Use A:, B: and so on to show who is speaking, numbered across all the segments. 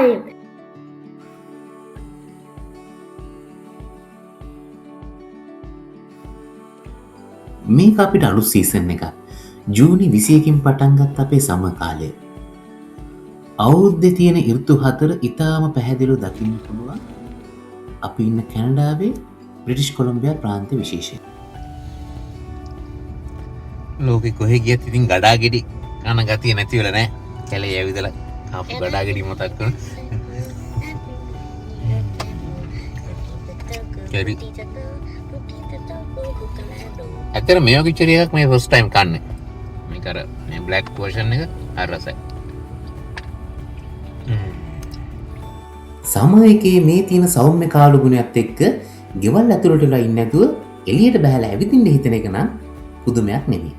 A: time.
B: මේක අපිට අලුත් සීසන් එකක්. ජූනි 21කින් පටන් ගත්ත අපේ සමර් කාලය. අවුරුද්දේ තියෙන ඍතු 4 ඉතාම පැහැදිලිව දකින්න පුළුවන්. අපි ඉන්න කැනඩාවේ බ්‍රිටිෂ් කොලම්බියා ප්‍රාන්ත විශේෂයෙන්. ලෝකෙ කොහෙ ගියත් ඉතින් ගඩාගෙඩි කන ගතිය නැති වෙලා නැහැ. කැලේ ඇවිදලා ආපු ගඩාගෙඩි මතක් කරන. කැරි. ඇත්තට මේ වගේ චරි එකක් මේ ෆස්ට් ටයිම් කන්නේ. මේක අර මේ බ්ලැක් වර්ෂන් එක හරි රසයි. සමයකේ මේ තියෙන සෞම්‍ය කාලු ගුණයත් එක්ක ගෙවල් ඇතුළට වෙලා ඉන්නේ නැතුව එළියට බහලා ඇවිදින්න හිතන එක නම් පුදුමයක් නෙමෙයි.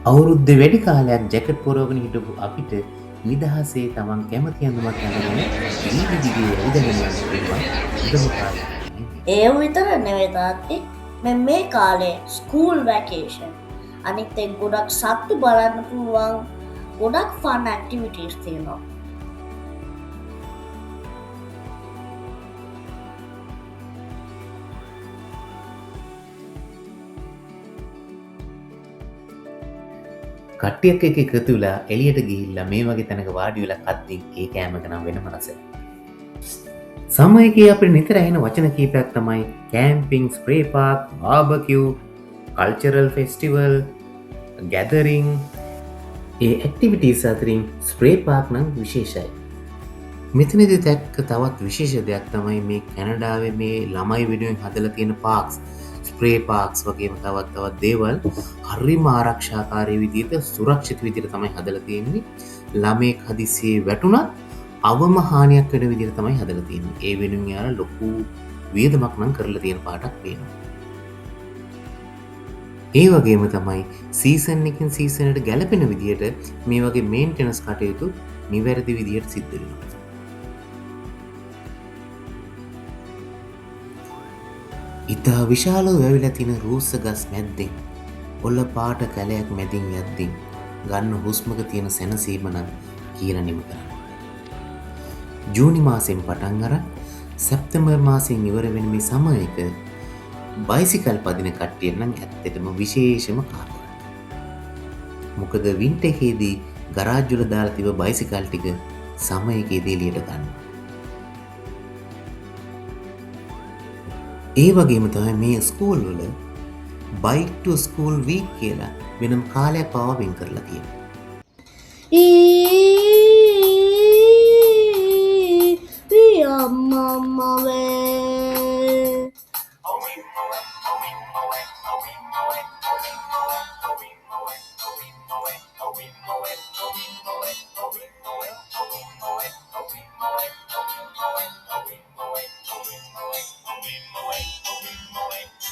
B: අවුරුද්ද වැඩි කාලයක් ජැකට් පොරවගෙන හිටපු අපිට නිදහසේ තමන් කැමති අඳුමක් අඳගෙන දීවිදිගේ ඇවිදගෙන යන්න පුළුවන්.
A: ඒ විතර නෙවෙයි තාත්තේ. මේ කාලේ ස්කූල් වැකේෂන්. අනිත් එක්ක ගොඩක් සත්තු බලන්න පුළුවන්. ගොඩක් ෆන් ඇක්ටිවිටීස් තියෙනවා.
B: කට්ටියක් එක්ක එකතු වෙලා එළියට ගිහිල්ලා මේ වගේ තැනක වාඩි වෙලා කද්දී ඒ කෑමක නම් වෙනම රසයි. සමයකේ අපිට නිතර ඇහෙන වචන කීපයක් තමයි camping, spray park, barbecue, cultural festival, gathering. ඒ ඇක්ටිවිටීස් අතරින් ස්ප්‍රේ පාක් නම් විශේෂයි. මෙතනදී දැක්ක තවත් විශේෂ දෙයක් තමයි මේ කැනඩාවේ මේ ළමයි වෙනුවෙන් හදලා තියෙන පාක්ස්. ස්ප්‍රේ පාක්ස් වගේම තවත් දේවල් හරිම ආරක්ෂාකාරී විදිහට සුරක්ෂිත විදිහට තමයි හදලා තියෙන්නේ. ළමෙක් හදිස්සියේ වැටුණත් අවම හානියක් වෙන විදිහට තමයි හදලා තියෙන්නේ. ඒ වෙනුවෙන් යාලා ලොකු වියදමක් නම් කරලා තියෙන පාටක් පේනවා. ඒ වගේම තමයි සීසන් එකකින් සීසන් එකට ගැලපෙන විදිහට මේ වගේ මේන්ටෙනන්ස් කටයුතු නිවැරදි විදිහට සිද්ධ වෙනවා. ඉතා විශාලව වැවිලා තියෙන රූස්ස ගස් මැද්දෙන් ඔල්ල පාට කැලයක් මැදින් යද්දී ගන්න හුස්මක තියෙන සැනසීම නම් කියලා නිම කරන්න. ජූනි මාසෙන් පටන් අරන් සැප්තැම්බර් මාසෙන් ඉවර වෙන මේ සමයක බයිසිකල් පදින කට්ටිය නම් ඇත්තටම විශේෂම කාලයක්. මොකද වින්ටර් එකේදී ගරාජ් වල දාලා තිබ්බ බයිසිකල් ටික සමයකේදී එළියට ගන්නවා. ඒ වගේම තමයි මේ ස්කූල් වල බයික් ටු ස්කූල් වීක් කියලා වෙනම කාලයක් පවා වෙන් කරලා තියෙනවා.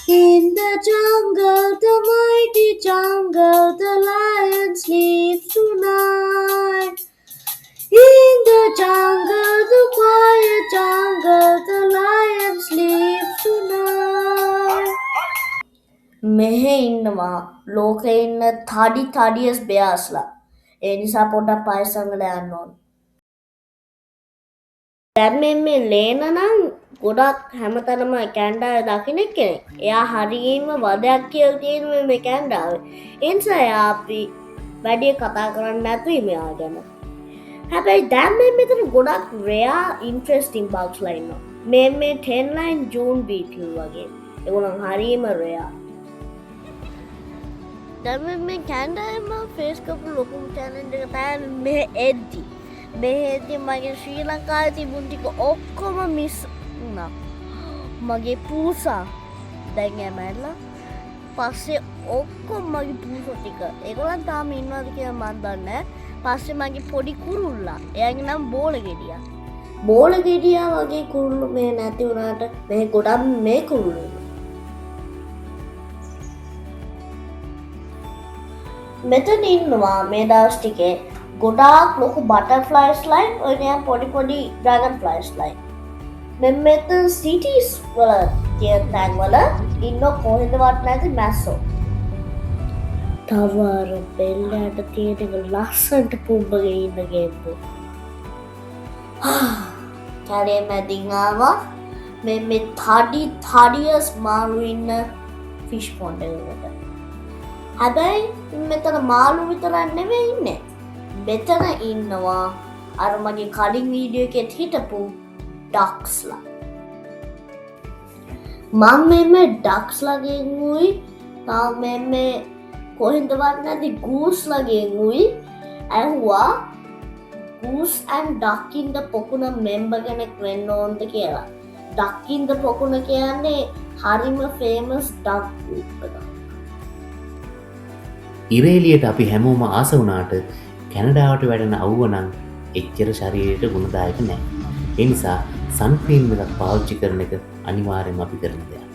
A: In the jungle, the mighty jungle, the lion sleeps tonight. In the jungle, the quiet jungle, the lion sleeps tonight. මෙහෙ ඉන්නවා ලෝකේ ඉන්න තඩියස් බෙයාස්ලා. ඒ නිසා පොඩ්ඩක් පරිස්සම්වල යන්න ඕන. දැන් මේ ලේන නම් ගොඩක් හැමතැනම කැනඩාවේ දකින්න කෙනෙක්. එයා හරියම වදයක් කියලා තියෙන මේ කැනඩාවේ. ඒ නිසා එයා අපි වැඩි කතා කරන්නේ නැතුයි මෙයා ගැන. හැබැයි දැන් මෙතන ගොඩක් රෙයා ඉන්ට්‍රෙස්ටිං බග්ස්ලා ඉන්නවා. මේ 10 line ජූන් බීටල් වගේ. ඒගොල්ලන් හරියම රෙයා. දැන් මේ කැනඩාවේ ෆේස් කරපු ලොකුම චැලෙන්ජ් එක තමයි මේ එද්දි. මෙහෙදී මගේ ශ්‍රී ලංකාවේ තිබුණු ටික ඔක්කොම මිස් වුණා. මගේ පූසා දැන් ඇමැල්ලා පස්සේ ඔක්කොම මගේ පූසෝ ටික ඒගොල්ලන් තාම ඉන්නවද කියලා මන් දන්නේ නැහැ. පස්සේ මගේ පොඩි කුරුල්ලා එයාගේ නම බෝලගෙඩියා. බෝලගෙඩියා වගේ කුරුල්ලෝ මේ නැති වුණාට මේ ගොඩක් මේ කුරුල්ලෝ. මෙතන ඉන්නවා මේ දවස් ටිකේ ගොඩාක් ලොකු බටර්ෆ්ලයිස් ලයින් ඔය නිකන් පොඩි ඩ්‍රැගන් ෆ්ලයිස් ලයින්. මෙතන සිටිස් වල තියෙන තැන් වල ඉන්න කොහෙදවත් නැති මැස්සෝ. තව අර බෙල්ලට තියෙන ලස්සනට පුම්බගෙන ඉන්න ගේම්බෝ. කැලේ මැදින් ආවා මේ තඩියස් මාළු ඉන්න ෆිෂ් පොන්ඩ් එකකට. හැබැයි මෙතන මාළු විතරක් නෙවෙයි ඉන්නේ. මෙතන ඉන්නවා අර මගේ කලින් වීඩියෝ එකෙත් හිටපු ඩක්ස්ලා. මම මේ ඩක්ස්ලාගෙන් උයි තාම මේ කොහෙන්දවත් නැති ගූස්ලාගෙන් උයි ඇහුවා ගූස් and dark in the පොකුණ member කෙනෙක් වෙන්න ඕනද කියලා. ඩක් ඉන් ද පොකුණ කියන්නේ හරිම ෆේමස් ඩක් ගෲප් එකක්.
B: ඉරේලියට අපි හැමෝම ආස වුණාට කැනඩාවට වැඩෙන අවුවනම් එච්චර ශරීරයට ගුණදායක නෑ. ඒ නිසා සන්ක්‍රීම් එකක් පාවිච්චි කරන එක අනිවාර්යෙන්ම අපි කරන දෙයක්.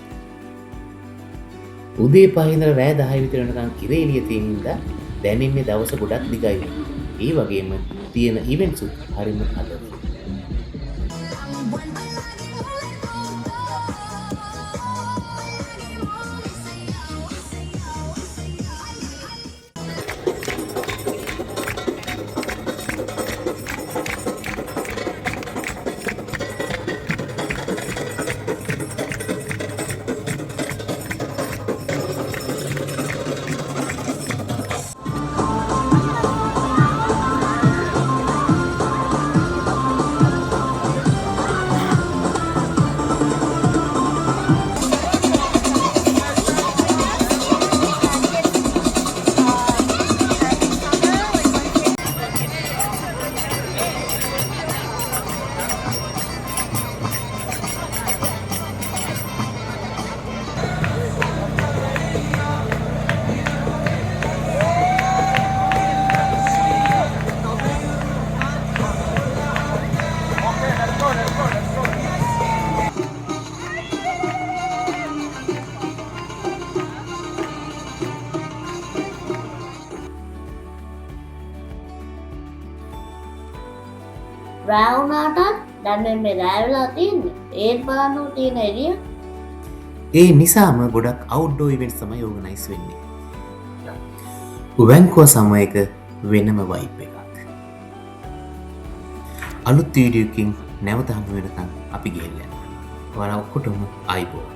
B: උදේ 5 ඉඳලා රෑ 10 විතර වෙනකන් ඉරේලිය තියෙන ඉඳලා දැනෙන්නේ දවස ගොඩක් දිගයි වෙන්නේ. ඒ වගේම තියෙන ඉවෙන්ට්ස් හරිම කලර්ෆුල්.
A: රෑ වුණාටත් දැන් මේ රෑ වෙලා තියෙන්නේ. ඒත් බලන්න තියෙන එළිය.
B: ඒ නිසාම ගොඩක් අවුට්ඩෝර් ඉවෙන්ට්ස් තමයි ඕගනයිස් වෙන්නේ. වැන්කෝ සමයක වෙනම වයිබ් එකක්. අලුත් වීඩියෝ එකකින් නැවත හමු වෙනකන් අපි ගිහින් යනවා. ඔයාලා ඔක්කොටම ආයිබෝවන්.